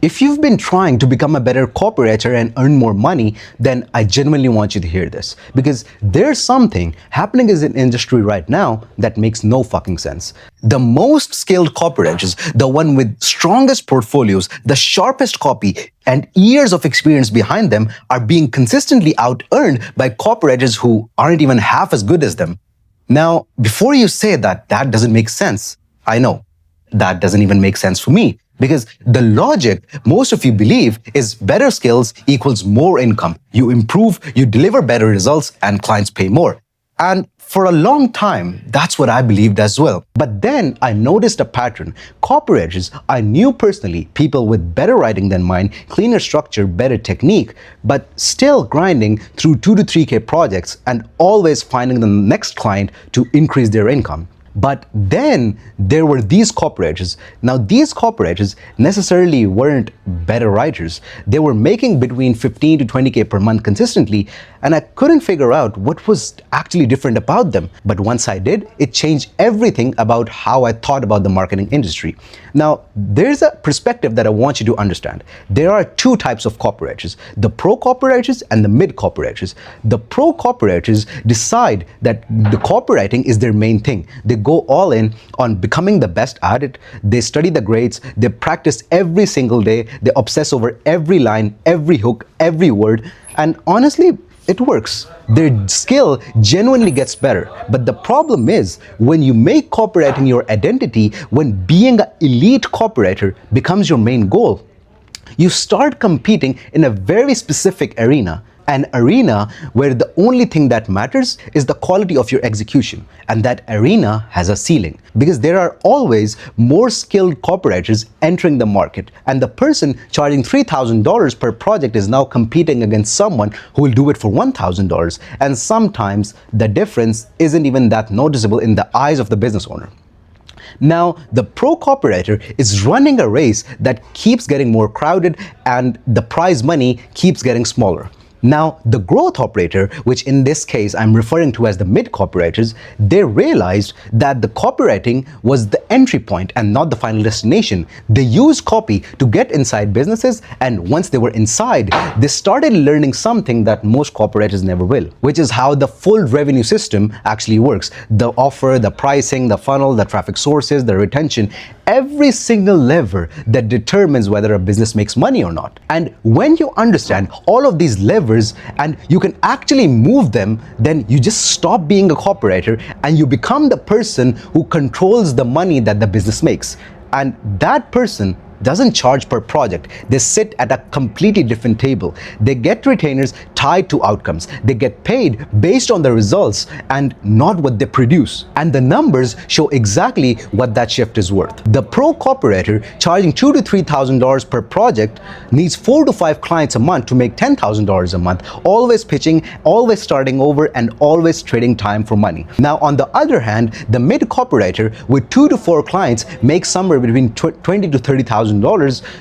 If you've been trying to become a better copywriter and earn more money, then I genuinely want you to hear this, because there's something happening in the industry right now that makes no fucking sense. The most skilled copywriters, the one with strongest portfolios, the sharpest copy, and years of experience behind them are being consistently out-earned by copywriters who aren't even half as good as them. Now, before you say that doesn't make sense, I know, that doesn't even make sense for me. Because the logic most of you believe is better skills equals more income. You improve, you deliver better results, and clients pay more. And for a long time, that's what I believed as well. But then I noticed a pattern. Copywriters I knew personally, people with better writing than mine, cleaner structure, better technique, but still grinding through 2 to 3K projects and always finding the next client to increase their income. But then there were these copywriters. Now, these copywriters necessarily weren't better writers. They were making between 15 to 20K per month consistently, and I couldn't figure out what was actually different about them. But once I did, it changed everything about how I thought about the marketing industry. Now, there's a perspective that I want you to understand. There are two types of copywriters, the pro copywriters and the mid copywriters. The pro copywriters decide that the copywriting is their main thing. They go all in on becoming the best at it. They study the grades, they practice every single day, they obsess over every line, every hook, every word, and honestly, it works. Their skill genuinely gets better. But the problem is, when you make copywriting your identity, when being an elite copywriter becomes your main goal, you start competing in a very specific arena. An arena where the only thing that matters is the quality of your execution. And that arena has a ceiling, because there are always more skilled copywriters entering the market. And the person charging $3,000 per project is now competing against someone who will do it for $1,000. And sometimes the difference isn't even that noticeable in the eyes of the business owner. Now, the pro copywriter is running a race that keeps getting more crowded and the prize money keeps getting smaller. Now, the growth operator, which in this case I'm referring to as the mid copywriters, they realized that the copywriting was the entry point and not the final destination. They used copy to get inside businesses, and once they were inside, they started learning something that most copywriters never will, which is how the full revenue system actually works. The offer, the pricing, the funnel, the traffic sources, the retention, every single lever that determines whether a business makes money or not. And when you understand all of these levers and you can actually move them, then you just stop being a copywriter and you become the person who controls the money that the business makes. And that person doesn't charge per project. They sit at a completely different table. They get retainers tied to outcomes. They get paid based on the results and not what they produce. And the numbers show exactly what that shift is worth. The pro copywriter charging $2,000 to $3,000 per project needs 4 to 5 clients a month to make $10,000 a month, always pitching, always starting over, and always trading time for money. Now, on the other hand, the mid copywriter with 2 to 4 clients makes somewhere between $20,000 to $30,000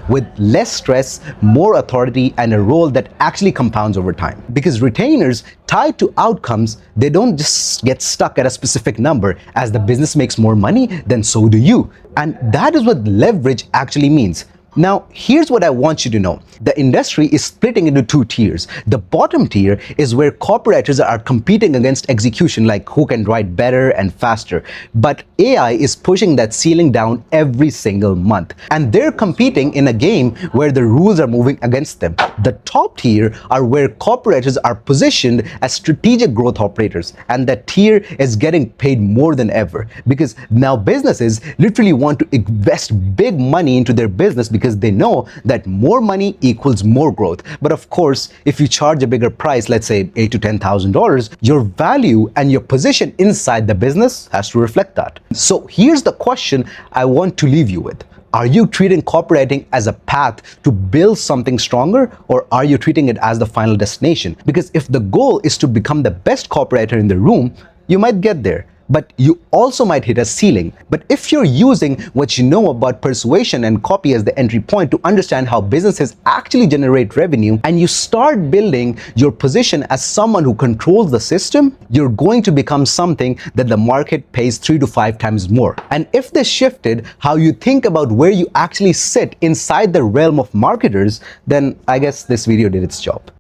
with less stress, more authority, and a role that actually compounds over time. Because retainers tied to outcomes, they don't just get stuck at a specific number. As the business makes more money, then so do you. And that is what leverage actually means. Now, here's what I want you to know. The industry is splitting into 2 tiers. The bottom tier is where copywriters are competing against execution, like who can write better and faster. But AI is pushing that ceiling down every single month. And they're competing in a game where the rules are moving against them. The top tier are where copywriters are positioned as strategic growth operators. And that tier is getting paid more than ever, because now businesses literally want to invest big money into their business because they know that more money equals more growth. But of course, if you charge a bigger price, let's say $8,000 to $10,000, your value and your position inside the business has to reflect that. So here's the question I want to leave you with. Are you treating copywriting as a path to build something stronger, or are you treating it as the final destination? Because if the goal is to become the best copywriter in the room, you might get there. but you also might hit a ceiling. But if you're using what you know about persuasion and copy as the entry point to understand how businesses actually generate revenue, and you start building your position as someone who controls the system, you're going to become something that the market pays 3 to 5 times more. And if this shifted how you think about where you actually sit inside the realm of marketers, then I guess this video did its job.